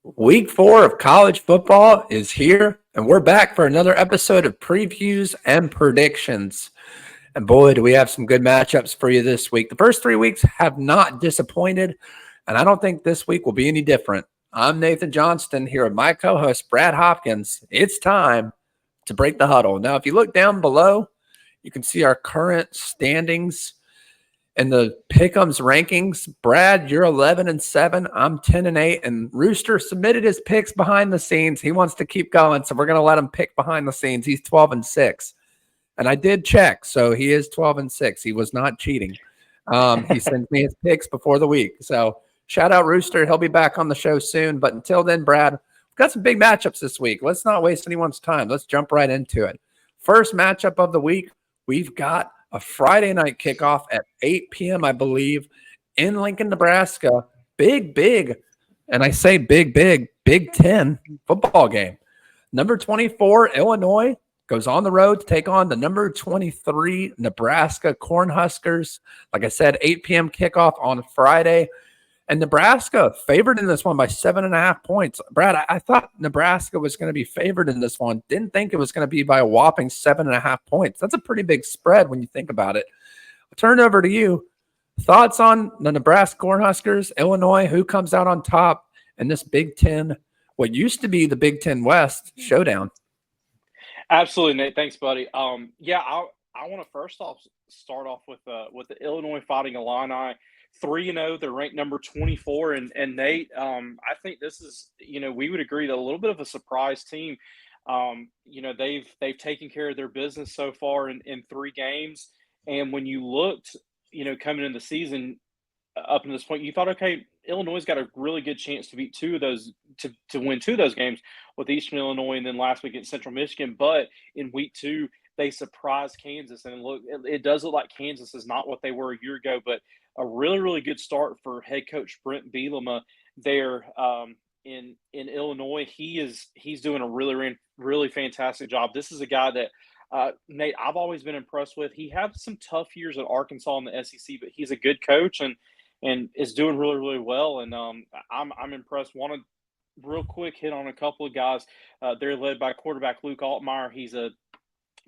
Week 4 of college football is here, and we're back for another episode of previews and predictions. And boy, do we have some good matchups for you this week. The first 3 weeks have not disappointed, and I don't think this week will be any different. I'm Nathan Johnston here with my co host, Brad Hopkins. It's time to break the huddle. Now, if you look down below, you can see our current standings in the Pick'ems rankings. Brad, you're 11-7. I'm 10-8, and Rooster submitted his picks behind the scenes. He wants to keep going, so we're going to let him pick behind the scenes. He's 12-6, and I did check, so he is 12-6. He was not cheating. He sent me his picks before the week. So shout out Rooster. He'll be back on the show soon. But until then, Brad, we've got some big matchups this week. Let's not waste anyone's time. Let's jump right into it. First matchup of the week, we've got a Friday night kickoff at 8 p.m., I believe, in Lincoln, Nebraska. Big, and I say big, Big Ten football game. Number 24, Illinois, goes on the road to take on the number 23 Nebraska Cornhuskers. Like I said, 8 p.m. kickoff on Friday. And Nebraska favored in this one by 7.5 points. Brad, I thought Nebraska was going to be favored in this one. Didn't think it was going to be by a whopping 7.5 points. That's a pretty big spread when you think about it. I'll turn it over to you. Thoughts on the Nebraska Cornhuskers, Illinois, who comes out on top in this Big Ten, what used to be the Big Ten West showdown? Absolutely, Nate. Thanks, buddy. I want to start off with the Illinois Fighting Illini, 3-0. They're ranked number 24, and Nate, I think this is, we would agree that a little bit of a surprise team. They've taken care of their business so far in 3 games, and when you looked, coming in the season up to this point, you thought, okay, Illinois got a really good chance to beat two of those to win 2 of those games with Eastern Illinois and then last week at Central Michigan. But in week 2, they surprised Kansas, and it does look like Kansas is not what they were a year ago. But a really, really good start for head coach Brent Bielema there in Illinois. He's doing a really, really fantastic job. This is a guy that Nate, I've always been impressed with. He had some tough years at Arkansas in the SEC, but he's a good coach and is doing really, really well. And I'm impressed. Want to real quick hit on a couple of guys. They're led by quarterback Luke Altmaier. He's a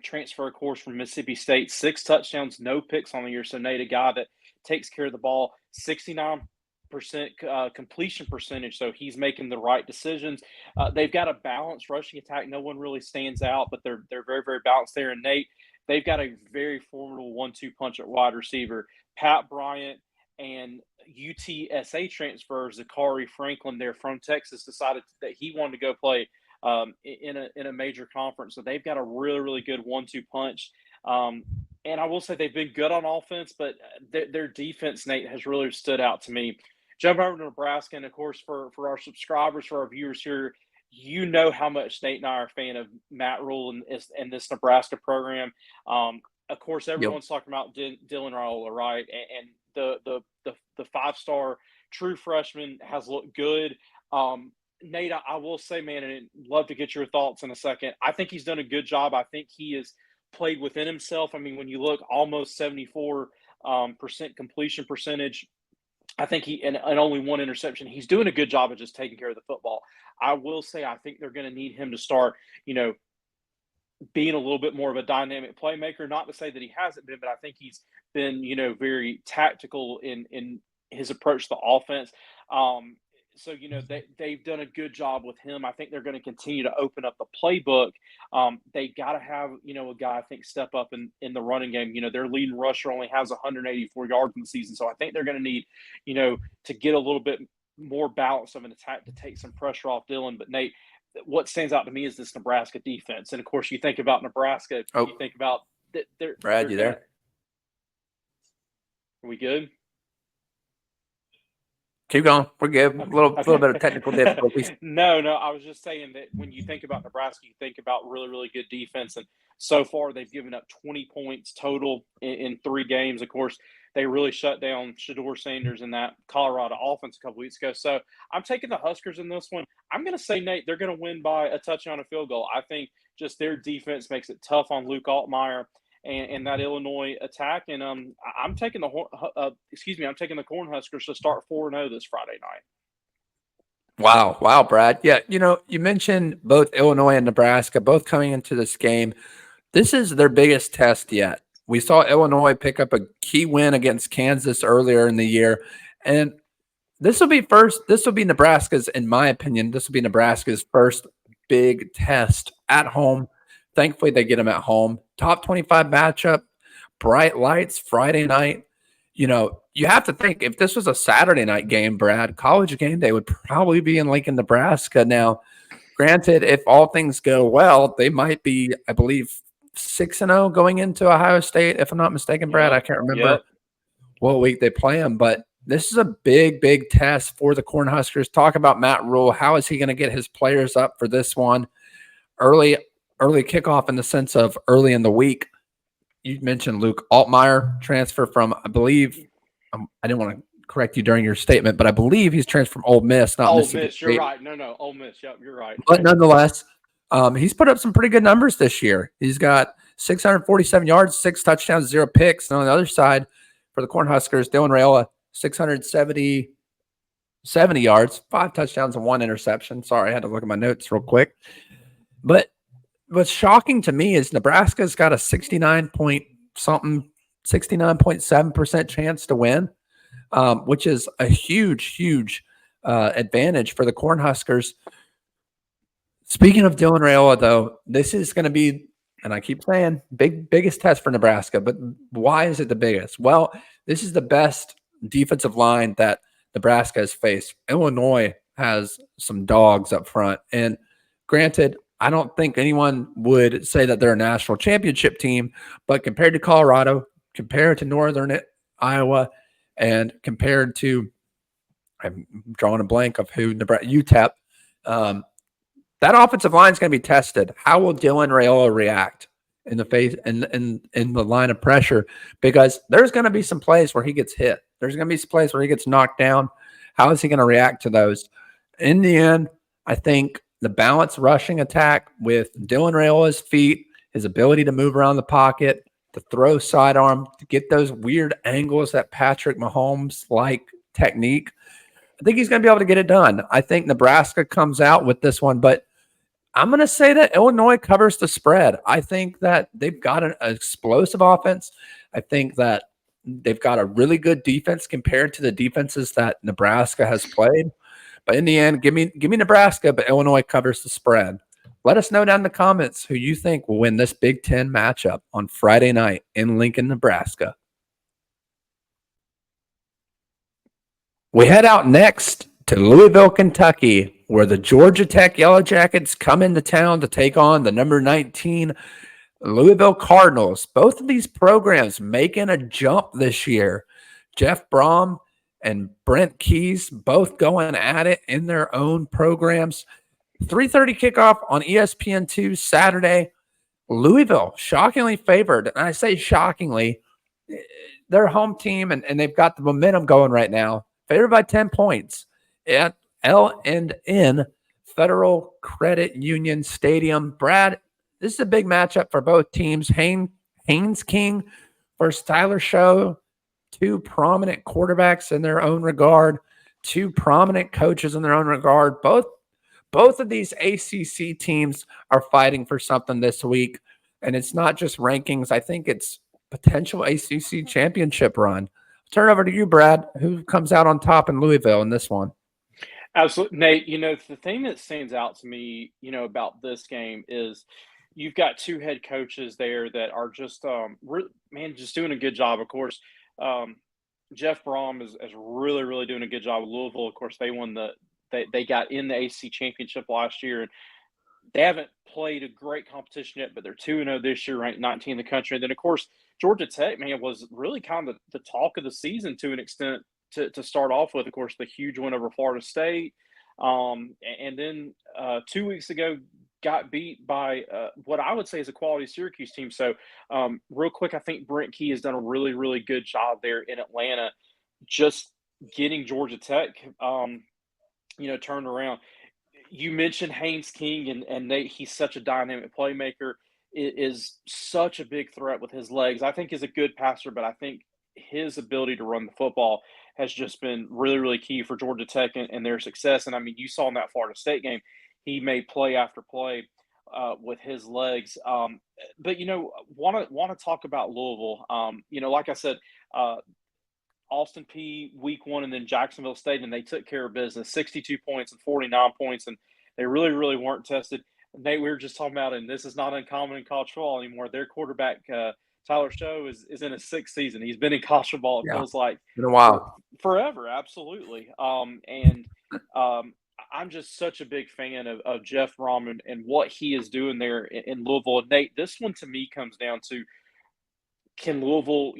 transfer course from Mississippi State. 6 touchdowns, no picks on the year. So Nate, a guy that takes care of the ball, 69% completion percentage. So he's making the right decisions. They've got a balanced rushing attack. No one really stands out, but they're very, very balanced there. And Nate, they've got a very formidable 1-2 punch at wide receiver. Pat Bryant and UTSA transfer Zachary Franklin there from Texas decided that he wanted to go play in a major conference. So they've got a really, really good 1-2 punch. And I will say they've been good on offense, but their defense, Nate, has really stood out to me. Jump over to Nebraska, and of course, for our subscribers, for our viewers here, you know how much Nate and I are a fan of Matt Rule and this Nebraska program. Of course, everyone's talking about Dylan Raiola, right? And the 5-star true freshman has looked good. Nate, I will say, man, and I'd love to get your thoughts in a second. I think he's done a good job. I think he has played within himself. I mean, when you look, almost 74% completion percentage. I think and only 1 interception. He's doing a good job of just taking care of the football. I will say I think they're going to need him to start, being a little bit more of a dynamic playmaker. Not to say that he hasn't been, but I think he's been, very tactical in his approach to the offense. So, they've done a good job with him. I think they're going to continue to open up the playbook. They got to have, a guy, I think, step up in the running game. Their leading rusher only has 184 yards in the season. So I think they're going to need, to get a little bit more balance of an attack to take some pressure off Dylan. But Nate, what stands out to me is this Nebraska defense. And of course, you think about Nebraska, you think about Brad, you there? Are we good? Keep going. We're good. A little bit of technical difficulties. No. I was just saying that when you think about Nebraska, you think about really, really good defense. And so far, they've given up 20 points total in 3 games. Of course, they really shut down Shedeur Sanders and that Colorado offense a couple weeks ago. So I'm taking the Huskers in this one. I'm going to say, Nate, they're going to win by a touchdown, a field goal. I think just their defense makes it tough on Luke Altmaier and that Illinois attack. And I'm taking the Cornhuskers to start 4-0 this Friday night. Wow. Wow, Brad. Yeah. You mentioned both Illinois and Nebraska, both coming into this game. This is their biggest test yet. We saw Illinois pick up a key win against Kansas earlier in the year. And this will be Nebraska's, in my opinion, this will be Nebraska's first big test at home. Thankfully, they get them at home. Top 25 matchup, bright lights, Friday night. You have to think if this was a Saturday night game, Brad, college game day would probably be in Lincoln, Nebraska. Now, granted, if all things go well, they might be, I believe, 6-0 going into Ohio State, if I'm not mistaken, Brad. Yep. I can't remember Yep. what week they play them, but this is a big, big test for the Cornhuskers. Talk about Matt Rule. How is he going to get his players up for this one? Early, early kickoff in the sense of early in the week. You mentioned Luke Altmaier transfer from, I believe, I didn't want to correct you during your statement, but I believe he's transferred from Ole Miss, not Ole Mississippi Miss, you're State. right. No, Ole Miss. Yep, you're right. But nonetheless, he's put up some pretty good numbers this year. He's got 647 yards, 6 touchdowns, 0 picks. And on the other side, for the Cornhuskers, Dylan Raiola, 670 yards, 5 touchdowns, and 1 interception. Sorry, I had to look at my notes real quick. But what's shocking to me is Nebraska's got a 69.7% chance to win, which is a huge, huge advantage for the Cornhuskers. Speaking of Dylan Raiola, though, this is going to be, and I keep saying, biggest test for Nebraska. But why is it the biggest? Well, this is the best defensive line that Nebraska has faced. Illinois has some dogs up front. And granted, I don't think anyone would say that they're a national championship team, but compared to Colorado, compared to Northern Iowa, and compared to, I'm drawing a blank of who, Nebraska, UTEP, that offensive line is going to be tested. How will Dylan Raiola react in the face in the line of pressure? Because there's going to be some plays where he gets hit. There's going to be some plays where he gets knocked down. How is he going to react to those? In the end, I think the balanced rushing attack with Dylan Raiola's feet, his ability to move around the pocket, to throw sidearm, to get those weird angles, that Patrick Mahomes-like technique, I think he's going to be able to get it done. I think Nebraska comes out with this one, but I'm going to say that Illinois covers the spread. I think that they've got an explosive offense. I think that they've got a really good defense compared to the defenses that Nebraska has played. But in the end, give me Nebraska, but Illinois covers the spread. Let us know down in the comments who you think will win this Big Ten matchup on Friday night in Lincoln, Nebraska. We head out next to Louisville, Kentucky, where the Georgia Tech Yellow Jackets come into town to take on the number 19 Louisville Cardinals. Both of these programs making a jump this year. Jeff Brom and Brent Keys both going at it in their own programs. 3:30 kickoff on ESPN2 Saturday. Louisville, shockingly favored. And I say shockingly, they're a home team and they've got the momentum going right now. Favored by 10 points at L&N Federal Credit Union Stadium. Brad, this is a big matchup for both teams. Haynes King versus Tyler Show, 2 prominent quarterbacks in their own regard, 2 prominent coaches in their own regard. Both of these ACC teams are fighting for something this week, and it's not just rankings. I think it's potential ACC championship run. Turn over to you, Brad. Who comes out on top in Louisville in this one? Absolutely, Nate. The thing that stands out to me, about this game is you've got 2 head coaches there that are just, just doing a good job. Of course, Jeff Brom is really, really doing a good job with Louisville. Of course, they got in the ACC championship last year, and they haven't played a great competition yet, but they're 2-0 this year, ranked 19 in the country. And then, of course, Georgia Tech, man, was really kind of the talk of the season to an extent to start off with. Of course, the huge win over Florida State. And then 2 weeks ago, got beat by what I would say is a quality Syracuse team. So, real quick, I think Brent Key has done a really, really good job there in Atlanta, just getting Georgia Tech, turned around. You mentioned Haynes King, and he's such a dynamic playmaker, is such a big threat with his legs. I think he's a good passer, but I think his ability to run the football has just been really, really key for Georgia Tech and their success. And I mean, you saw in that Florida State game, he made play after play with his legs. But want to talk about Louisville. Like I said, Austin P week 1 and then Jacksonville State, and they took care of business, 62 points and 49 points, and they really, really weren't tested. Nate, we were just talking about, and this is not uncommon in college football anymore. Their quarterback, Tyler Show, is in his 6th season. He's been in college football, it feels like, been a while. Forever, absolutely. I'm just such a big fan of Jeff Brom and what he is doing there in Louisville. And Nate, this one to me comes down to, can Louisville,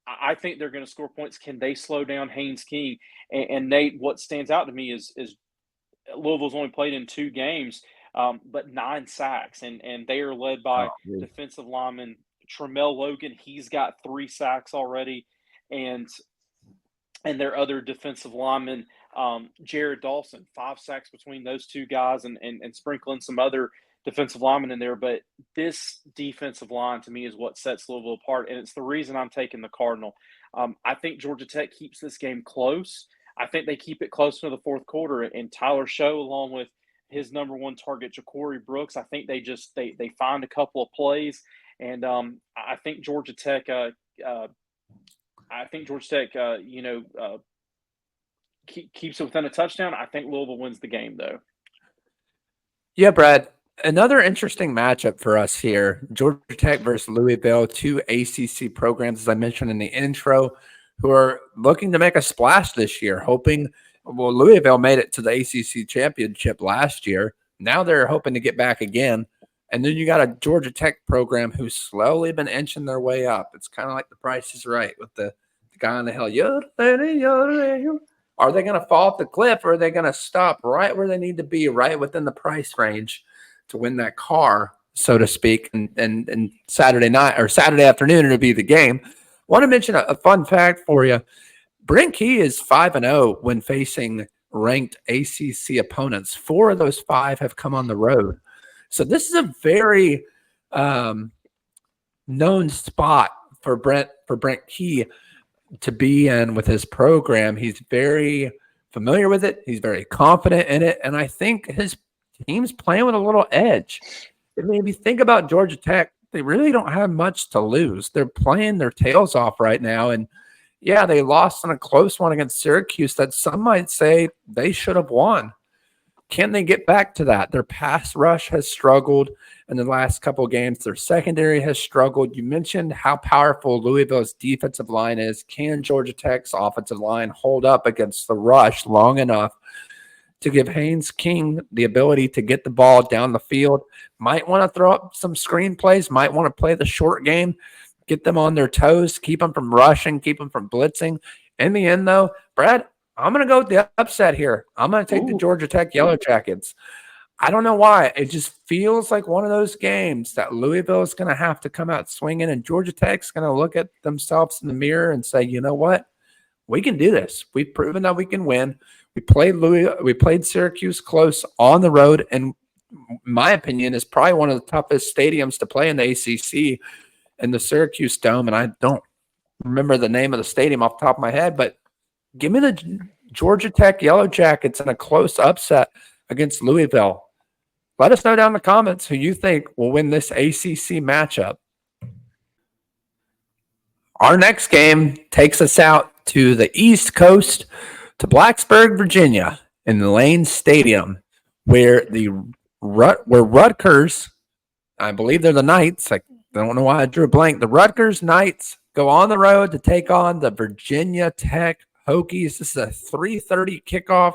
I think they're going to score points. Can they slow down Haynes King? And Nate, what stands out to me is Louisville's only played in 2 games, but 9 sacks, and they are led by defensive lineman Tramel Logan. He's got 3 sacks already, and their other defensive lineman, Jared Dawson, 5 sacks between those 2 guys, and sprinkling some other defensive linemen in there. But this defensive line to me is what sets Louisville apart, and it's the reason I'm taking the Cardinal. I think Georgia Tech keeps this game close. I think they keep it close to the 4th quarter, and Tyler Show, along with his number 1 target, Ja'Cory Brooks, I think they find a couple of plays, and I think Georgia Tech keeps it within a touchdown. I think Louisville wins the game, though. Yeah, Brad. Another interesting matchup for us here. Georgia Tech versus Louisville, 2 ACC programs, as I mentioned in the intro, who are looking to make a splash this year, hoping – well, Louisville made it to the ACC championship last year. Now they're hoping to get back again. And then you got a Georgia Tech program who's slowly been inching their way up. It's kind of like The Price is Right with the guy on the hill. Are they going to fall off the cliff, or are they going to stop right where they need to be, right within the price range to win that car, so to speak? And Saturday night or Saturday afternoon, it'll be the game. I want to mention a fun fact for you. Brent Key is 5-0 when facing ranked ACC opponents. 4 of those 5 have come on the road. So this is a very known spot for Brent Key to be in with his program. He's very familiar with it. He's very confident in it. And I think his team's playing with a little edge. I mean, if you think about Georgia Tech, they really don't have much to lose. They're playing their tails off right now. And yeah, they lost in a close one against Syracuse that some might say they should have won. Can they get back to that? Their pass rush has struggled in the last couple of games. Their secondary has struggled. You mentioned how powerful Louisville's defensive line is. Can Georgia Tech's offensive line hold up against the rush long enough to give Haynes King the ability to get the ball down the field? Might want to throw up some screen plays, might want to play the short game, get them on their toes, keep them from rushing, keep them from blitzing. In the end, though, Brad, I'm going to go with the upset here. I'm going to take the Georgia Tech Yellow Jackets. I don't know why. It just feels like one of those games that Louisville is going to have to come out swinging, and Georgia Tech's going to look at themselves in the mirror and say, you know what? We can do this. We've proven that we can win. We played Syracuse close on the road, and my opinion is probably one of the toughest stadiums to play in the ACC, in the Syracuse Dome, and I don't remember the name of the stadium off the top of my head, but give me the Georgia Tech Yellow Jackets in a close upset against Louisville. Let us know down in the comments who you think will win this ACC matchup. Our next game takes us out to the East Coast, to Blacksburg, Virginia, in the Lane Stadium, where Rutgers, I believe they're the Knights. I don't know why I drew a blank. The Rutgers Knights go on the road to take on the Virginia Tech Hokies. This is a 3:30 kickoff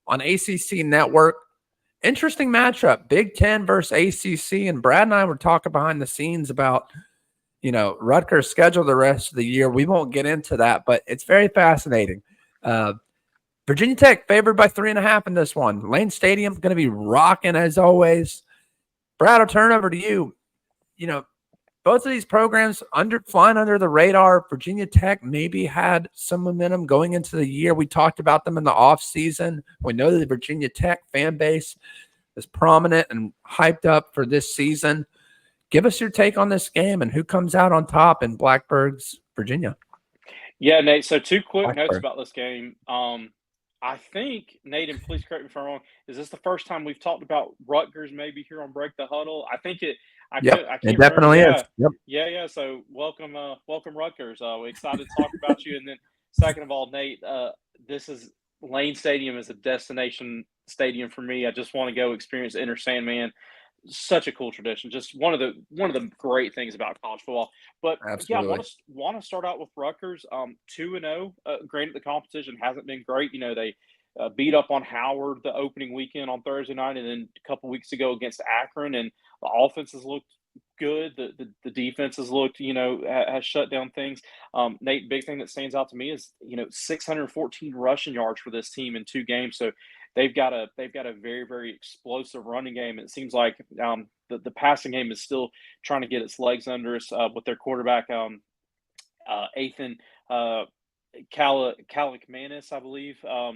on ACC Network. Interesting matchup, Big Ten versus ACC. And Brad and I were talking behind the scenes about, Rutgers' schedule the rest of the year. We won't get into that, but it's very fascinating. Virginia Tech favored by 3.5 in this one. Lane Stadium going to be rocking as always. Brad, I'll turn over to you. Both of these programs flying under the radar. Virginia Tech maybe had some momentum going into the year. We talked about them in the offseason. We know that the Virginia Tech fan base is prominent and hyped up for this season. Give us your take on this game and who comes out on top in Blacksburg, Virginia. Yeah, Nate. So two quick notes Blackbird. about this game. I think Nate, and please correct me if I'm wrong. Is this the first time we've talked about Rutgers maybe here on Break the Huddle? I think it. I could. Yep, I it can't remember. definitely is. Yeah, Yep, yeah. So welcome, welcome Rutgers. We're excited to talk about you. And then second of all, Nate, this is Lane Stadium is a destination stadium for me. I just want to go experience Inner Sandman. Such a cool tradition. Just one of the great things about college football. But yeah, I absolutely. want to start out with Rutgers. 2-0. Granted, the competition hasn't been great. You know, they beat up on Howard the opening weekend on Thursday night, and then a couple weeks ago against Akron. And the offenses looked good. The defense has looked, has shut down things. Nate, big thing that stands out to me is 614 rushing yards for this team in 2 games. So they've got a very very explosive running game. It seems like the passing game is still trying to get its legs under us with their quarterback Ethan Kalikmanis, I believe. I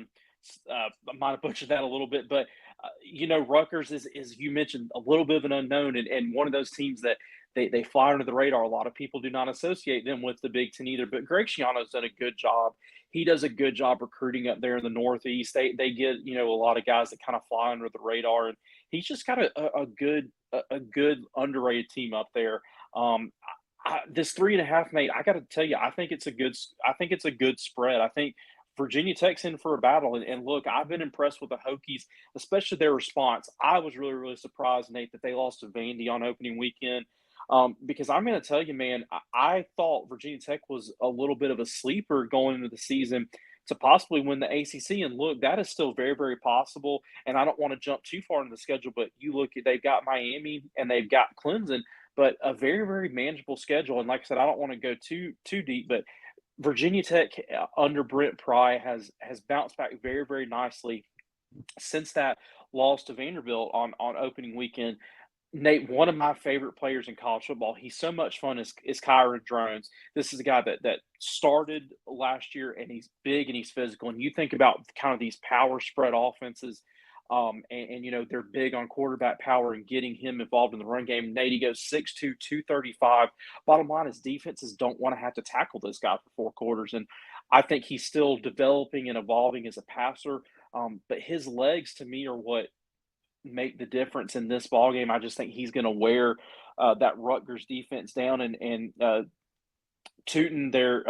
might have butchered that a little bit, but Rutgers is you mentioned a little bit of an unknown, and one of those teams that they fly under the radar. A lot of people do not associate them with the Big Ten either. But Greg Schiano's done a good job. He does a good job recruiting up there in the Northeast. They get a lot of guys that kind of fly under the radar, and he's just got a good underrated team up there. This 3.5, Nate, I got to tell you, I think it's a good spread. I think Virginia Tech's in for a battle, and look, I've been impressed with the Hokies, especially their response. I was really really surprised, Nate, that they lost to Vandy on opening weekend. Because I'm going to tell you, man, I thought Virginia Tech was a little bit of a sleeper going into the season to possibly win the ACC. And look, that is still very, very possible. And I don't want to jump too far into the schedule, but you look at they've got Miami and they've got Clemson, but a very, very manageable schedule. And like I said, I don't want to go too deep, but Virginia Tech under Brent Pry has bounced back very, very nicely since that loss to Vanderbilt on opening weekend. Nate, one of my favorite players in college football, he's so much fun, is Kyron Drones. This is a guy that started last year, and he's big and he's physical. And you think about kind of these power spread offenses, and they're big on quarterback power and getting him involved in the run game. Nate, he goes 6'2", 235. Bottom line is defenses don't want to have to tackle this guy for 4 quarters. And I think he's still developing and evolving as a passer. But his legs, to me, are what make the difference in this ball game. I just think he's going to wear that Rutgers defense down, and Tootin, their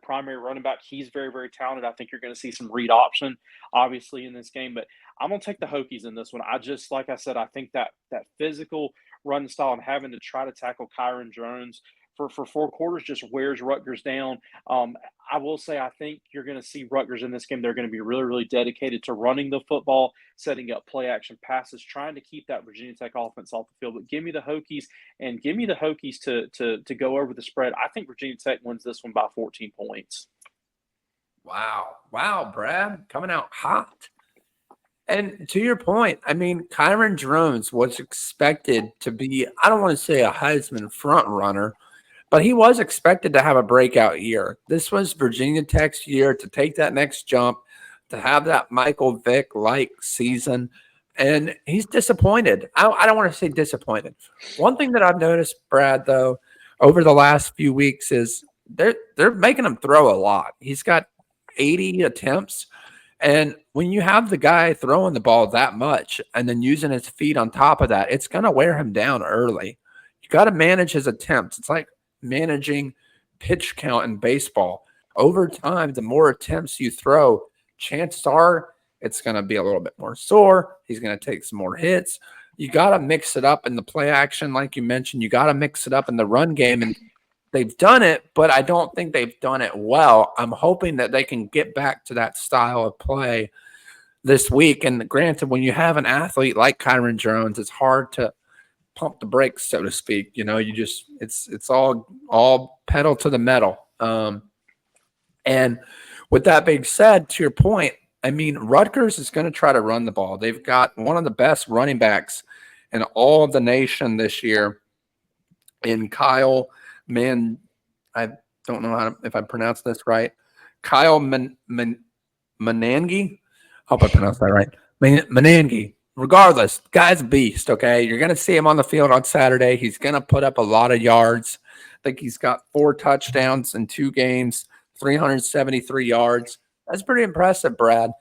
primary running back. He's very very talented. I think you're going to see some read option, obviously, in this game. But I'm going to take the Hokies in this one. I just like I said, I think that physical run style and having to try to tackle Kyron Jones for 4 quarters just wears Rutgers down. I will say I think you're going to see Rutgers in this game. They're going to be really, really dedicated to running the football, setting up play action passes, trying to keep that Virginia Tech offense off the field. But give me the Hokies, and give me the Hokies to go over the spread. I think Virginia Tech wins this one by 14 points. Wow, Brad, coming out hot. And to your point, I mean, Kyron Drones was expected to be, I don't want to say a Heisman front runner, but he was expected to have a breakout year. This was Virginia Tech's year to take that next jump, to have that Michael Vick-like season, and he's disappointed. I don't want to say disappointed. One thing that I've noticed, Brad, though, over the last few weeks is they're making him throw a lot. He's got 80 attempts, and when you have the guy throwing the ball that much and then using his feet on top of that, it's going to wear him down early. You got to manage his attempts. It's like managing pitch count in baseball. Over time, the more attempts you throw, chances are it's going to be a little bit more sore. He's going to take some more hits. You got to mix it up in the play action, like you mentioned. You got to mix it up in the run game, and they've done it, but I don't think they've done it well. I'm hoping that they can get back to that style of play this week. And granted, when you have an athlete like Kyron Jones, it's hard to pump the brakes, so to speak. You just it's all pedal to the metal. And with that being said, to your point, I mean, Rutgers is going to try to run the ball. They've got one of the best running backs in all of the nation this year in Kyle I don't know if I pronounced this right. Kyle Manangi. Hope I pronounced that right. Manangi. Regardless, guy's a beast, okay? You're going to see him on the field on Saturday. He's going to put up a lot of yards. I think he's got 4 touchdowns in 2 games, 373 yards. That's pretty impressive, Brad.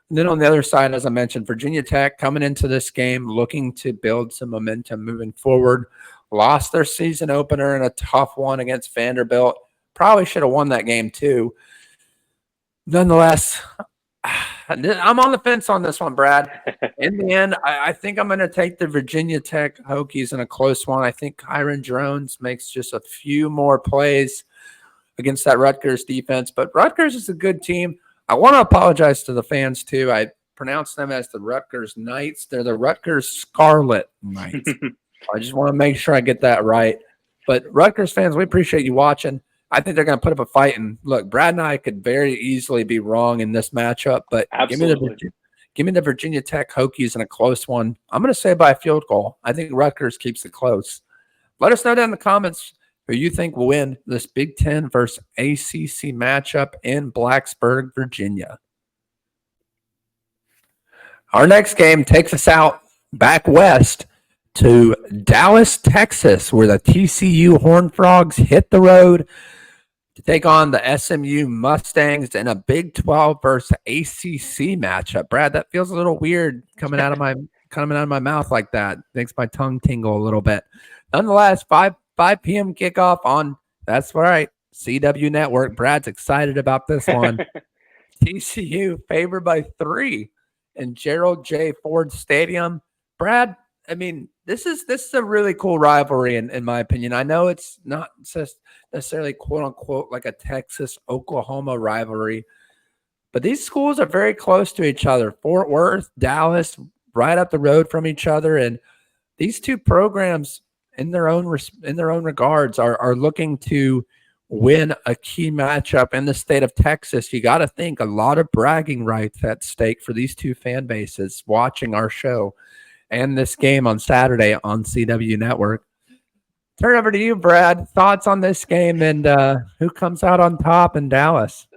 And then on the other side, as I mentioned, Virginia Tech coming into this game looking to build some momentum moving forward. Lost their season opener in a tough one against Vanderbilt. Probably should have won that game too. Nonetheless, I'm on the fence on this one, Brad. In the end, I think I'm going to take the Virginia Tech Hokies in a close one. I think Kyron Jones makes just a few more plays against that Rutgers defense, but Rutgers is a good team. I want to apologize to the fans, too. I pronounce them as the Rutgers Knights. They're the Rutgers Scarlet Knights. I just want to make sure I get that right. But Rutgers fans, we appreciate you watching. I think they're going to put up a fight. And look, Brad and I could very easily be wrong in this matchup, but give me the Virginia Tech Hokies in a close one. I'm going to say by a field goal. I think Rutgers keeps it close. Let us know down in the comments who you think will win this Big Ten versus ACC matchup in Blacksburg, Virginia. Our next game takes us out back west to Dallas, Texas, where the TCU Horned Frogs hit the road to take on the SMU Mustangs in a Big 12 versus ACC matchup. Brad, that feels a little weird coming out of my mouth like that. Makes my tongue tingle a little bit. Nonetheless, 5 p.m. kickoff on, that's right, CW Network. Brad's excited about this one. TCU favored by 3 in Gerald J. Ford Stadium. Brad, I mean, this is a really cool rivalry in my opinion. I know it's not just necessarily quote unquote like a Texas-Oklahoma rivalry, but these schools are very close to each other. Fort Worth, Dallas, right up the road from each other, and these two programs in their own regards are looking to win a key matchup in the state of Texas. You got to think a lot of bragging rights at stake for these two fan bases watching our show and this game on Saturday on CW Network. Turn over to you, Brad. Thoughts on this game and who comes out on top in Dallas?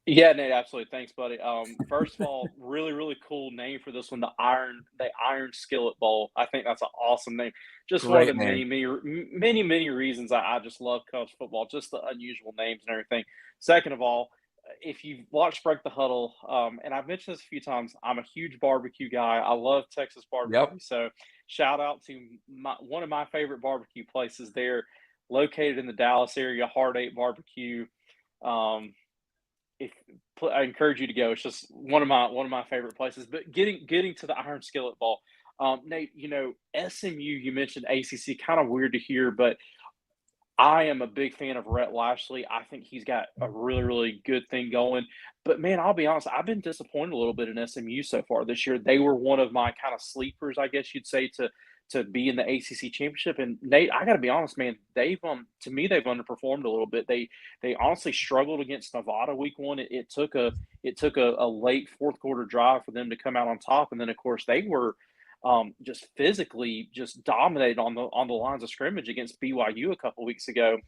Yeah, Nate, absolutely. Thanks, buddy. First of all, really, really cool name for this one, the Iron Skillet Bowl. I think that's an awesome name. Just one of the Great name. many reasons I just love college football, just the unusual names and everything. Second of all, if you've watched Break the Huddle, and I've mentioned this a few times, I'm a huge barbecue guy. I love Texas barbecue. Yep. So shout out to one of my favorite barbecue places there, located in the Dallas area, Hard Eight Barbecue. If I encourage you to go, it's just one of my favorite places. But getting to the Iron Skillet Bowl, Nate, SMU. You mentioned ACC, kind of weird to hear, but I am a big fan of Rhett Lashley. I think he's got a really, really good thing going. But man, I'll be honest, I've been disappointed a little bit in SMU so far this year. They were one of my kind of sleepers, I guess you'd say, to be in the ACC championship. And Nate, I got to be honest, man, they've to me they've underperformed a little bit. They honestly struggled against Nevada week one. It took a late fourth quarter drive for them to come out on top, and then of course they were just physically just dominated on the lines of scrimmage against BYU a couple weeks ago.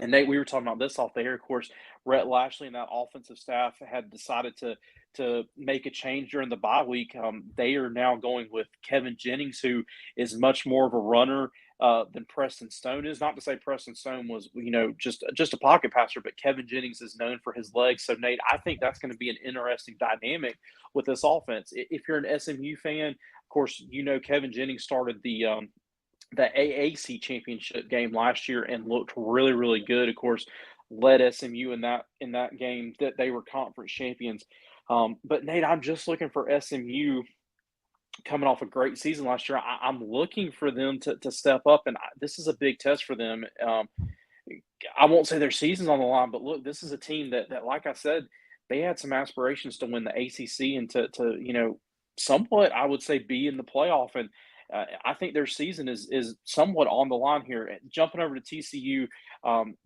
And Nate, we were talking about this off the air. Of course, Rhett Lashley and that offensive staff had decided to make a change during the bye week. They are now going with Kevin Jennings, who is much more of a runner than Preston Stone is. Not to say Preston Stone was, just a pocket passer, but Kevin Jennings is known for his legs. So Nate, I think that's going to be an interesting dynamic with this offense. If you're an SMU fan, of course, Kevin Jennings started the AAC championship game last year and looked really, really good. Of course, led SMU in that game that they were conference champions. But Nate, I'm just looking for SMU coming off a great season last year. I'm looking for them to step up, and this is a big test for them. I won't say their season's on the line, but look, this is a team that like I said, they had some aspirations to win the ACC and to somewhat, I would say, be in the playoff. And I think their season is somewhat on the line here. Jumping over to TCU,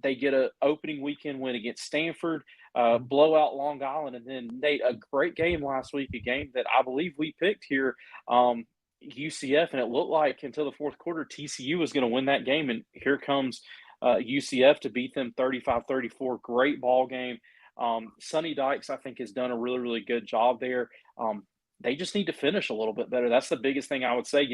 they get an opening weekend win against Stanford, blowout Long Island, and then Nate, a great game last week, a game that I believe we picked here, UCF, and it looked like until the fourth quarter TCU was going to win that game, and here comes UCF to beat them 35-34. Great ball game. Sonny Dykes, I think, has done a really, really good job there. they just need to finish a little bit better. That's the biggest thing I would say.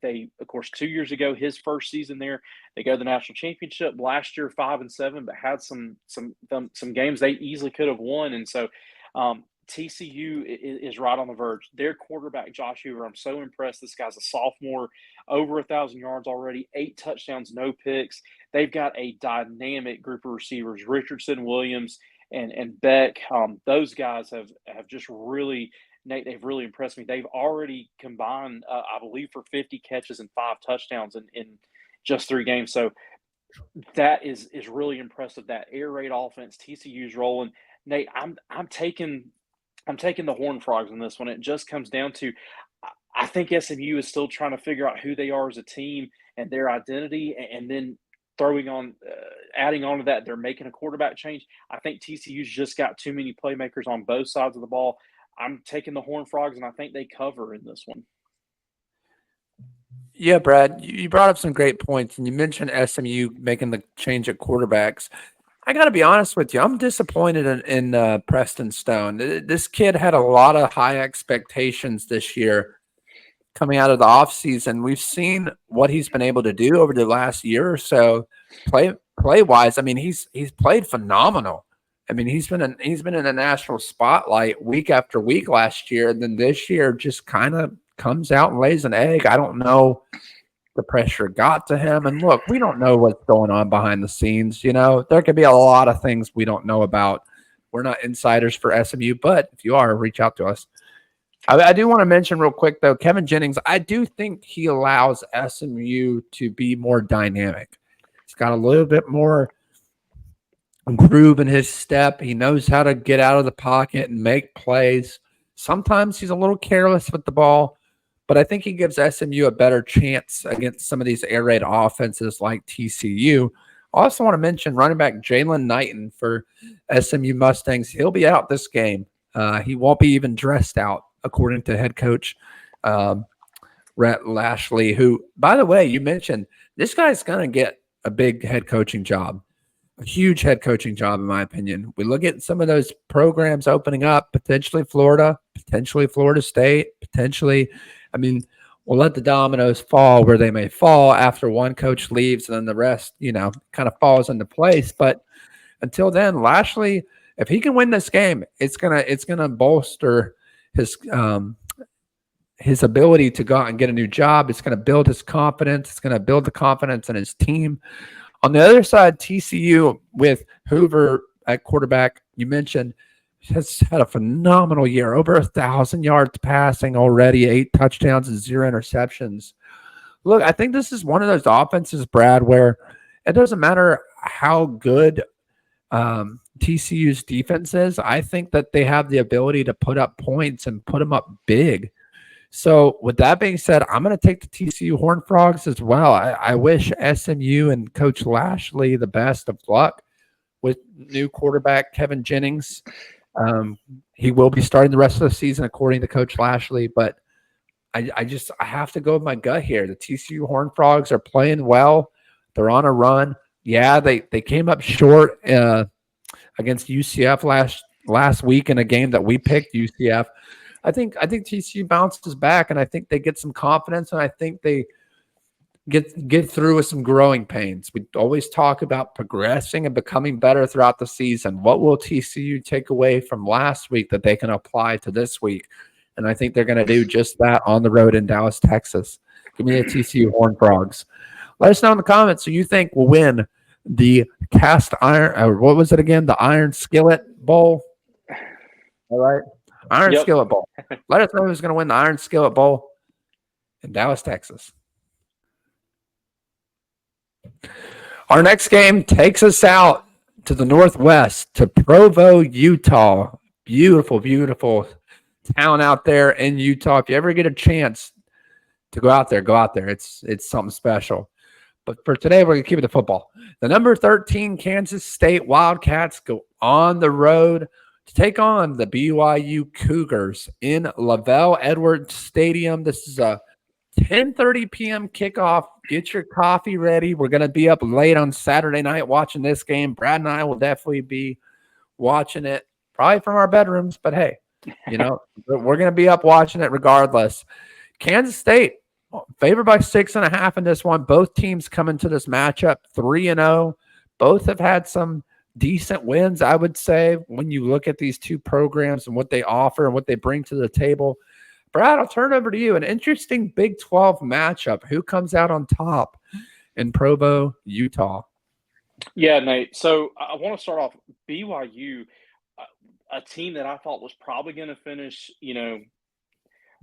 They of course 2 years ago, his first season there, they go to the national championship. Last year, 5-7, but had some games they easily could have won. And so TCU is right on the verge. Their quarterback Josh Hoover, I'm so impressed. This guy's a sophomore, over 1,000 yards already, 8 touchdowns, no picks. They've got a dynamic group of receivers: Richardson, Williams, and Beck. Those guys have just really, Nate, they've really impressed me. They've already combined, I believe, for 50 catches and 5 touchdowns in just 3 games. So that is really impressive. That air raid offense, TCU's rolling. Nate, I'm taking the Horned Frogs in this one. It just comes down to, I think SMU is still trying to figure out who they are as a team and their identity, and then adding on to that, they're making a quarterback change. I think TCU's just got too many playmakers on both sides of the ball. I'm taking the Horned Frogs, and I think they cover in this one. Yeah, Brad, you brought up some great points, and you mentioned SMU making the change at quarterbacks. I got to be honest with you. I'm disappointed in Preston Stone. This kid had a lot of high expectations this year coming out of the offseason. We've seen what he's been able to do over the last year or so, play wise. I mean, he's played phenomenal. I mean, he's been in the national spotlight week after week last year, and then this year just kind of comes out and lays an egg. I don't know. The pressure got to him. And look, we don't know what's going on behind the scenes. There could be a lot of things we don't know about. We're not insiders for SMU, but if you are, reach out to us. I do want to mention real quick, though, Kevin Jennings, I do think he allows SMU to be more dynamic. He's got a little bit more groove in his step. He knows how to get out of the pocket and make plays. Sometimes he's a little careless with the ball, but I think he gives SMU a better chance against some of these air raid offenses like TCU. I also want to mention running back Jalen Knighton for SMU Mustangs. He'll be out this game. He won't be even dressed out, according to head coach Rhett Lashley, who, by the way, you mentioned this guy's going to get a big head coaching job, a huge head coaching job, in my opinion. We look at some of those programs opening up, potentially Florida, potentially Florida State, potentially – I mean, we'll let the dominoes fall where they may fall after one coach leaves, and then the rest, kind of falls into place. But until then, Lashley, if he can win this game, it's gonna bolster his ability to go out and get a new job. It's gonna build his confidence. It's gonna build the confidence in his team. On the other side, TCU with Hoover at quarterback, you mentioned, has had a phenomenal year, over 1,000 yards passing already, 8 touchdowns and 0 interceptions. Look, I think this is one of those offenses, Brad, where it doesn't matter how good TCU's defense is. I think that they have the ability to put up points and put them up big. So with that being said, I'm going to take the TCU Horned Frogs as well. I wish SMU and Coach Lashley the best of luck with new quarterback Kevin Jennings. He will be starting the rest of the season, according to Coach Lashley, but I have to go with my gut here. The TCU Horned Frogs are playing well. They're on a run. Yeah, they came up short against UCF last week in a game that we picked UCF. I think TCU bounces back, and I think they get some confidence, and I think they get through with some growing pains. We always talk about progressing and becoming better throughout the season. What will TCU take away from last week that they can apply to this week? And I think they're going to do just that on the road in Dallas, Texas. Give me the TCU Horned Frogs. Let us know in the comments who you think will win the cast iron, or what was it again? The Iron Skillet Bowl. All right. Iron Skillet Bowl. Let us know who's going to win the Iron Skillet Bowl in Dallas, Texas. Our next game takes us out to the northwest, to Provo, Utah. Beautiful, beautiful town out there in Utah. If you ever get a chance to go out there, go out there. It's something special. But for today, we're going to keep it to football. The number 13 Kansas State Wildcats go on the road to take on the BYU Cougars in Lavelle Edwards Stadium. This is a 10:30 p.m. kickoff. Get your coffee ready. We're going to be up late on Saturday night watching this game. Brad and I will definitely be watching it, probably from our bedrooms, but hey, We're going to be up watching it regardless. Kansas State favored by 6.5 in this one. Both teams come into this matchup 3-0. Both have had some decent wins, I would say, when you look at these two programs and what they offer and what they bring to the table. Brad, I'll turn over to you. An interesting Big 12 matchup. Who comes out on top in Provo, Utah? Yeah, Nate. So I want to start off BYU, a team that I thought was probably going to finish,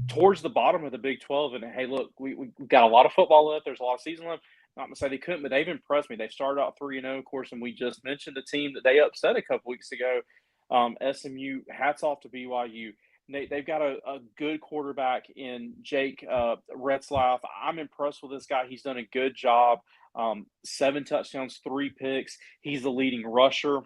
towards the bottom of the Big 12. And hey, look, we've got a lot of football left. There's a lot of season left. Not to say they couldn't, but they've impressed me. They started out 3-0, of course, and we just mentioned the team that they upset a couple weeks ago. SMU, hats off to BYU. They've got a good quarterback in Jake Retzlaff. I'm impressed with this guy. He's done a good job. 7 touchdowns, 3 picks. He's the leading rusher.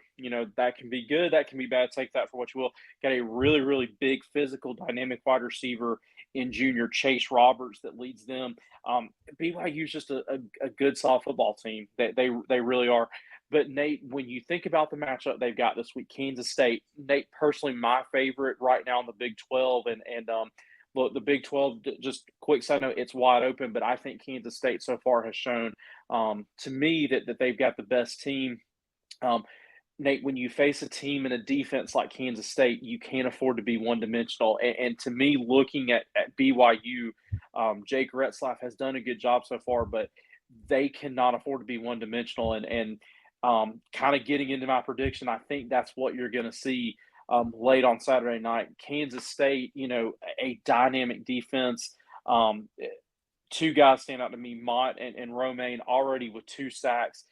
That can be good. That can be bad. Take that for what you will. Got a really, really big, physical, dynamic wide receiver in junior Chase Roberts that leads them. BYU is just a good, solid football team. They really are. But, Nate, when you think about the matchup they've got this week, Kansas State, Nate, personally my favorite right now in the Big 12. And look, the Big 12, just quick side note, it's wide open. But I think Kansas State so far has shown to me that they've got the best team. Nate, when you face a team and a defense like Kansas State, you can't afford to be one-dimensional. And to me, looking at BYU, Jake Retzlaff has done a good job so far, but they cannot afford to be one-dimensional. And kind of getting into my prediction, I think that's what you're going to see late on Saturday night. Kansas State, a dynamic defense. 2 guys stand out to me, Mott and Romaine, already with 2 sacks.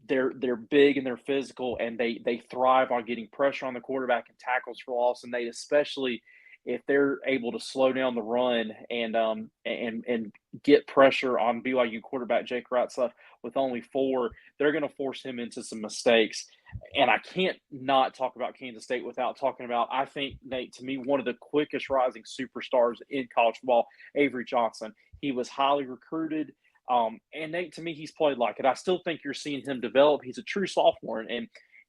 They're big and they're physical, and they thrive on getting pressure on the quarterback and tackles for loss. And they, especially if they're able to slow down the run and get pressure on BYU quarterback Jake Retzlaff with only 4, they're going to force him into some mistakes. And I can't not talk about Kansas State without talking about, I think, Nate, to me, one of the quickest rising superstars in college football, Avery Johnson. He was highly recruited. And Nate, to me, he's played like it. I still think you're seeing him develop. He's a true sophomore, and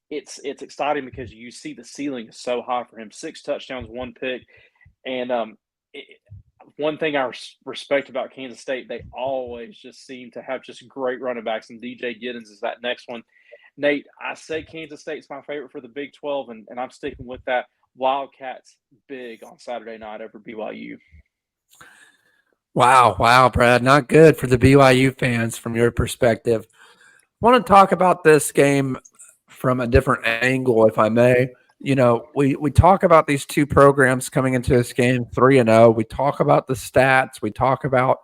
it's exciting because you see the ceiling is so high for him. 6 touchdowns, 1 pick. And one thing I respect about Kansas State, they always just seem to have just great running backs, and DJ Giddens is that next one. Nate, I say Kansas State's my favorite for the Big 12, and I'm sticking with that. Wildcats big on Saturday night over BYU. Wow, Brad. Not good for the BYU fans from your perspective. I want to talk about this game from a different angle, if I may. We talk about these two programs coming into this game 3-0. We talk about the stats. We talk about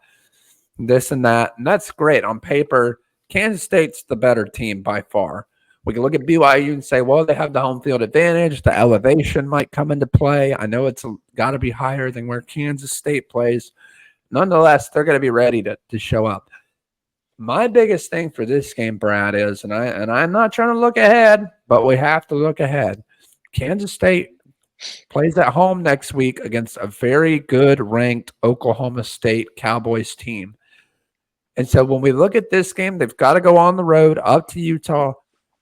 this and that, and that's great. On paper, Kansas State's the better team by far. We can look at BYU and say, well, they have the home field advantage. The elevation might come into play. I know it's got to be higher than where Kansas State plays. Nonetheless, they're going to be ready to show up. My biggest thing for this game, Brad, is, and I'm not trying to look ahead, but we have to look ahead. Kansas State plays at home next week against a very good ranked Oklahoma State Cowboys team. And so when we look at this game, they've got to go on the road up to Utah.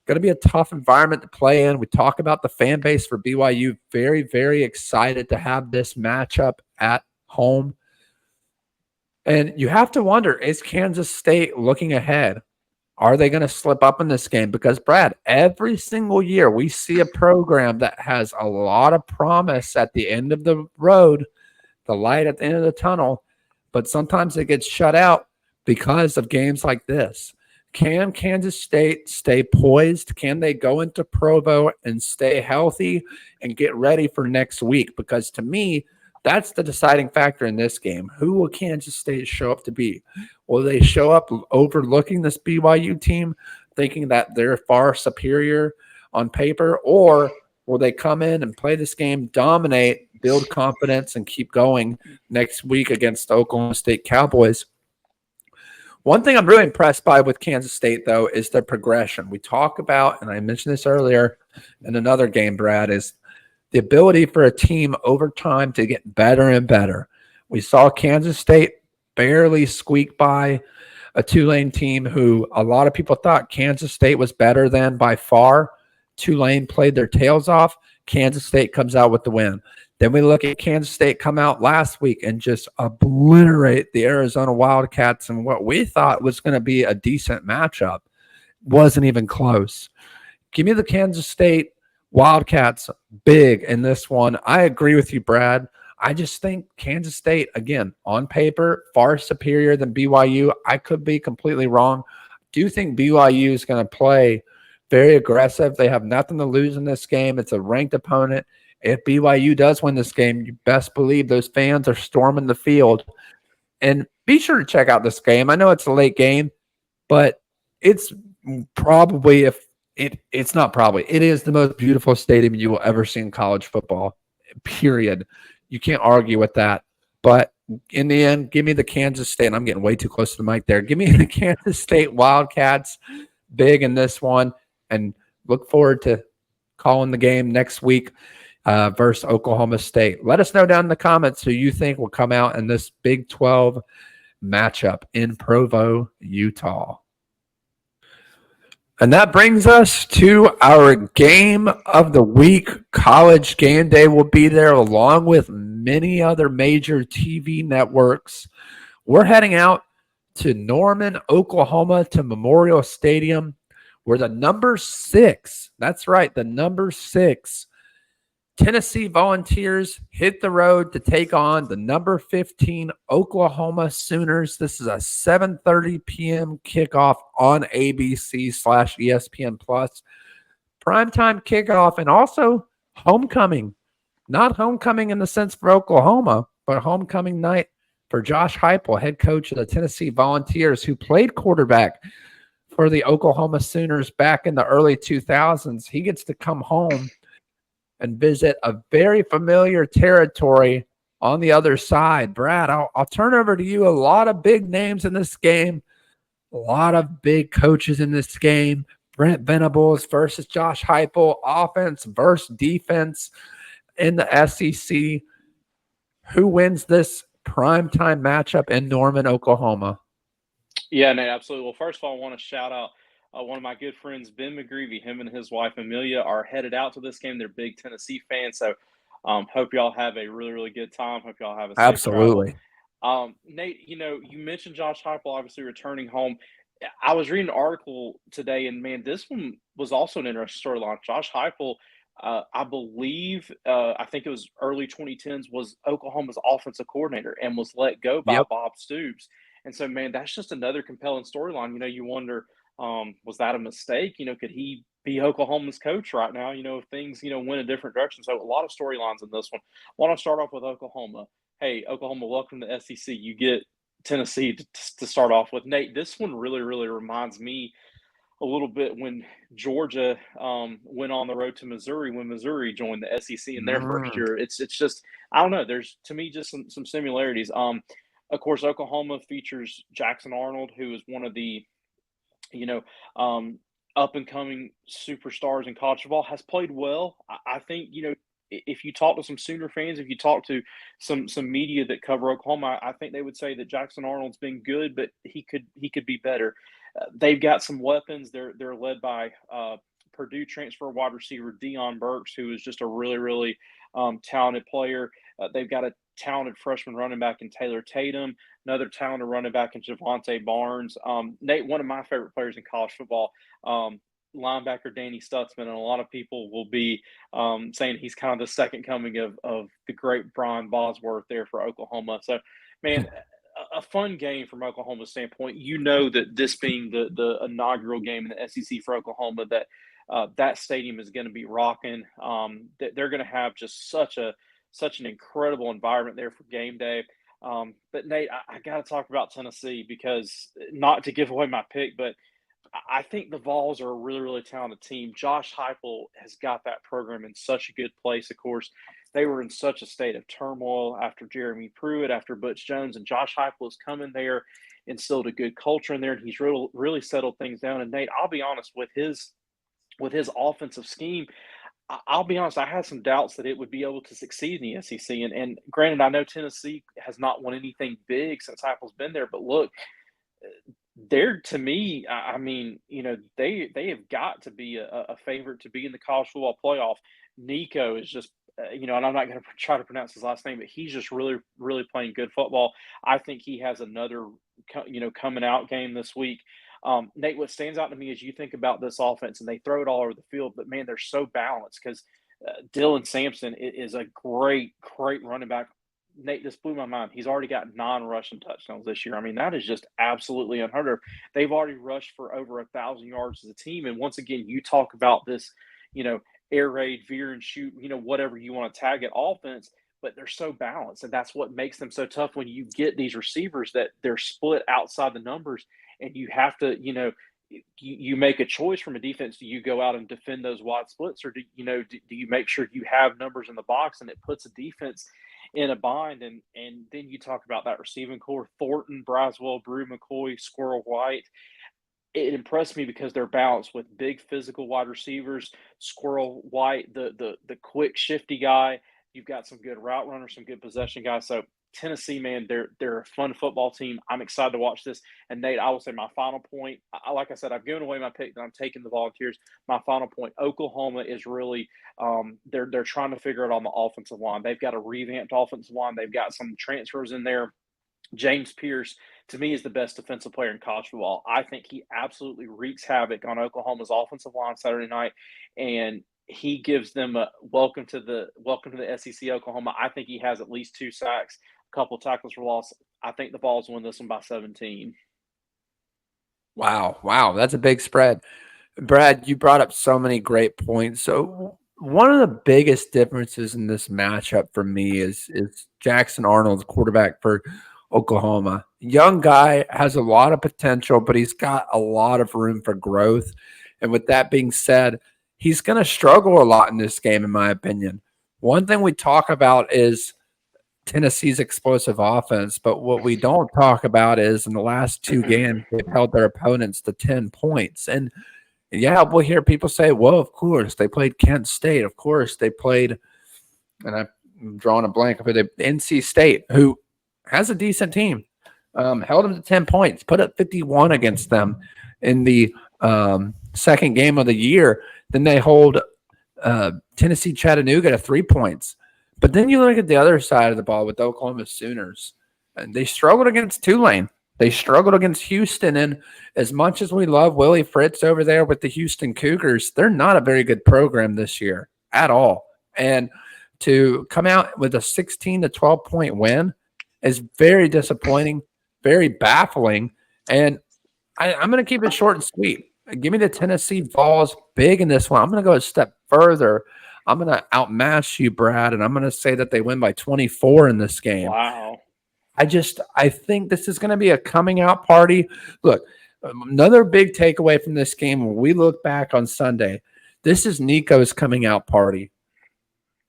Going to be a tough environment to play in. We talk about the fan base for BYU. Very, very excited to have this matchup at home. And you have to wonder, is Kansas State looking ahead? Are they going to slip up in this game? Because, Brad, every single year we see a program that has a lot of promise at the end of the road, the light at the end of the tunnel, but sometimes it gets shut out because of games like this. Can Kansas State stay poised? Can they go into Provo and stay healthy and get ready for next week? Because to me, that's the deciding factor in this game. Who will Kansas State show up to be? Will they show up overlooking this BYU team, thinking that they're far superior on paper? Or will they come in and play this game, dominate, build confidence, and keep going next week against the Oklahoma State Cowboys? One thing I'm really impressed by with Kansas State, though, is their progression. We talk about, and I mentioned this earlier in another game, Brad, is the ability for a team over time to get better and better. We saw Kansas State barely squeak by a Tulane team who a lot of people thought Kansas State was better than by far. Tulane played their tails off. Kansas State comes out with the win. Then we look at Kansas State come out last week and just obliterate the Arizona Wildcats and what we thought was going to be a decent matchup. Wasn't even close. Give me the Kansas State Wildcats big in this one. I agree with you, Brad. I just think Kansas State, again, on paper, far superior than BYU. I could be completely wrong. Do think BYU is going to play very aggressive. They have nothing to lose in this game. It's a ranked opponent. If BYU does win this game, you best believe those fans are storming the field. And be sure to check out this game. I know it's a late game, but it's probably it's not probably. It is the most beautiful stadium you will ever see in college football, period. You can't argue with that. But in the end, give me the Kansas State. I'm getting way too close to the mic there. Give me the Kansas State Wildcats big in this one, and look forward to calling the game next week versus Oklahoma State. Let us know down in the comments who you think will come out in this Big 12 matchup in Provo, Utah. And that brings us to our game of the week. College Game Day will be there along with many other major TV networks. We're heading out to Norman, Oklahoma, to Memorial Stadium, where the number 6, that's right, the number 6 Tennessee Volunteers hit the road to take on the number 15 Oklahoma Sooners. This is a 7:30 p.m. kickoff on ABC/ESPN Plus. Primetime kickoff and also homecoming. Not homecoming in the sense for Oklahoma, but homecoming night for Josh Heupel, head coach of the Tennessee Volunteers, who played quarterback for the Oklahoma Sooners back in the early 2000s. He gets to come home and visit a very familiar territory on the other side. Brad, I'll turn over to you. A lot of big names in this game, a lot of big coaches in this game. Brent Venables versus Josh Heupel, offense versus defense in the SEC. Who wins this primetime matchup in Norman, Oklahoma? Yeah, Nate, absolutely. Well, first of all, I want to shout out one of my good friends, Ben McGreevy. Him and his wife, Amelia, are headed out to this game. They're big Tennessee fans. So hope y'all have a really, really good time. Hope y'all have a safe travel. Absolutely. Nate, you mentioned Josh Heupel obviously returning home. I was reading an article today, and man, this one was also an interesting storyline. Josh Heupel, I believe, I think it was early 2010s, was Oklahoma's offensive coordinator and was let go by Yep. Bob Stoops. And so, man, that's just another compelling storyline. You wonder, was that a mistake? Could he be Oklahoma's coach right now? If things, went a different direction. So a lot of storylines in this one. I want to start off with Oklahoma. Hey, Oklahoma, welcome to SEC. You get Tennessee to start off with. Nate, this one really, really reminds me a little bit when Georgia went on the road to Missouri when Missouri joined the SEC in their first year. It's just, I don't know. There's, to me, just some similarities. Of course, Oklahoma features Jackson Arnold, who is one of the, up and coming superstars in college football, has played well. I think, if you talk to some Sooner fans, if you talk to some media that cover Oklahoma, I think they would say that Jackson Arnold's been good, but he could be better. They've got some weapons. They're led by Purdue transfer wide receiver Deion Burks, who is just a really, really talented player. They've got a talented freshman running back in Taylor Tatum, another talented running back in Javante Barnes. Nate, one of my favorite players in college football, linebacker Danny Stutzman, and a lot of people will be saying he's kind of the second coming of the great Brian Bosworth there for Oklahoma. So, man, a fun game from Oklahoma's standpoint. That this being the inaugural game in the SEC for Oklahoma, that that stadium is going to be rocking. They're going to have just such an incredible environment there for game day. But Nate, I got to talk about Tennessee, because not to give away my pick, but I think the Vols are a really, really talented team. Josh Heupel has got that program in such a good place. Of course, they were in such a state of turmoil after Jeremy Pruitt, after Butch Jones, and Josh Heupel has come in there, instilled a good culture in there, and he's really settled things down. And Nate, I'll be honest, with his offensive scheme, I'll be honest, I had some doubts that it would be able to succeed in the SEC. And granted, I know Tennessee has not won anything big since Heupel's been there, but look, they're, to me, I mean, they have got to be a favorite to be in the college football playoff. Nico is just and I'm not going to try to pronounce his last name, but he's just really, really playing good football. I think he has another, coming out game this week. Nate, what stands out to me is you think about this offense and they throw it all over the field, but man, they're so balanced because Dylan Sampson is a great, great running back. Nate, this blew my mind. He's already got 9 rushing touchdowns this year. I mean, that is just absolutely unheard of. They've already rushed for over 1,000 yards as a team. And once again, you talk about this, you know, air raid, veer and shoot, whatever you want to tag it offense, but they're so balanced. And that's what makes them so tough when you get these receivers that they're split outside the numbers and you have to, you make a choice from a defense. Do you go out and defend those wide splits or do you make sure you have numbers in the box and it puts a defense in a bind? And then you talk about that receiving core, Thornton, Braswell, Brew, McCoy, Squirrel White. It impressed me because they're balanced with big physical wide receivers, Squirrel White, the quick shifty guy. You've got some good route runners, some good possession guys. So Tennessee, man, they're a fun football team. I'm excited to watch this. And Nate, I will say my final point. Like I said, I've given away my pick that I'm taking the Volunteers. My final point: Oklahoma is really they're trying to figure it on the offensive line. They've got a revamped offensive line. They've got some transfers in there. James Pierce, to me, is the best defensive player in college football. I think he absolutely wreaks havoc on Oklahoma's offensive line Saturday night, and he gives them a welcome to the SEC Oklahoma. I think he has at least 2 sacks, a couple tackles for loss. I think the Vols win this one by 17. Wow, that's a big spread. Brad, you brought up so many great points. So one of the biggest differences in this matchup for me is Jackson Arnold, quarterback for Oklahoma. Young guy, has a lot of potential, but he's got a lot of room for growth. And with that being said, he's going to struggle a lot in this game, in my opinion. One thing we talk about is Tennessee's explosive offense, but what we don't talk about is in the last 2 games, they've held their opponents to 10 points. And yeah, we'll hear people say, well, of course, they played Kent State. Of course, they played, and I'm drawing a blank, but NC State, who has a decent team, held them to 10 points, put up 51 against them in the second game of the year. Then they hold Tennessee Chattanooga to 3 points. But then you look at the other side of the ball with the Oklahoma Sooners, and they struggled against Tulane. They struggled against Houston, and as much as we love Willie Fritz over there with the Houston Cougars, they're not a very good program this year at all. And to come out with a 16 to 12 point win is very disappointing, very baffling. And I'm going to keep it short and sweet. Give me the Tennessee Vols big in this one. I'm going to go a step further. I'm going to outmatch you, Brad, and I'm going to say that they win by 24 in this game. Wow. I think this is going to be a coming out party. Look, another big takeaway from this game when we look back on Sunday, this is Nico's coming out party.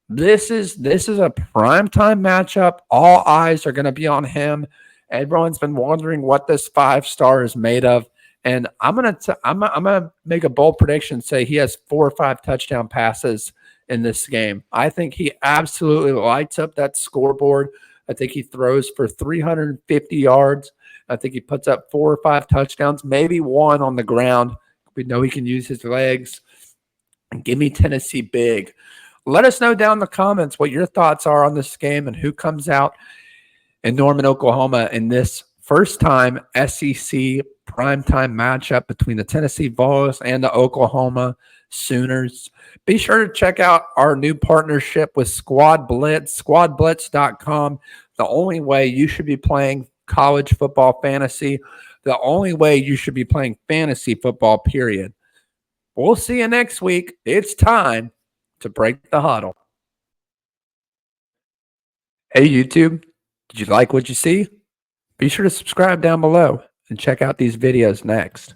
This is a primetime matchup. All eyes are going to be on him. Everyone's been wondering what this 5-star is made of. And I'm gonna make a bold prediction, say he has 4 or 5 touchdown passes in this game. I think he absolutely lights up that scoreboard. I think he throws for 350 yards. I think he puts up 4 or 5 touchdowns, maybe 1 on the ground. We know he can use his legs. And give me Tennessee big. Let us know down in the comments what your thoughts are on this game and who comes out in Norman, Oklahoma in this first-time SEC primetime matchup between the Tennessee Vols and the Oklahoma Sooners. Be sure to check out our new partnership with Squad Blitz, squadblitz.com. The only way you should be playing college football fantasy, the only way you should be playing fantasy football, period. We'll see you next week. It's time to break the huddle. Hey, YouTube, did you like what you see? Be sure to subscribe down below and check out these videos next.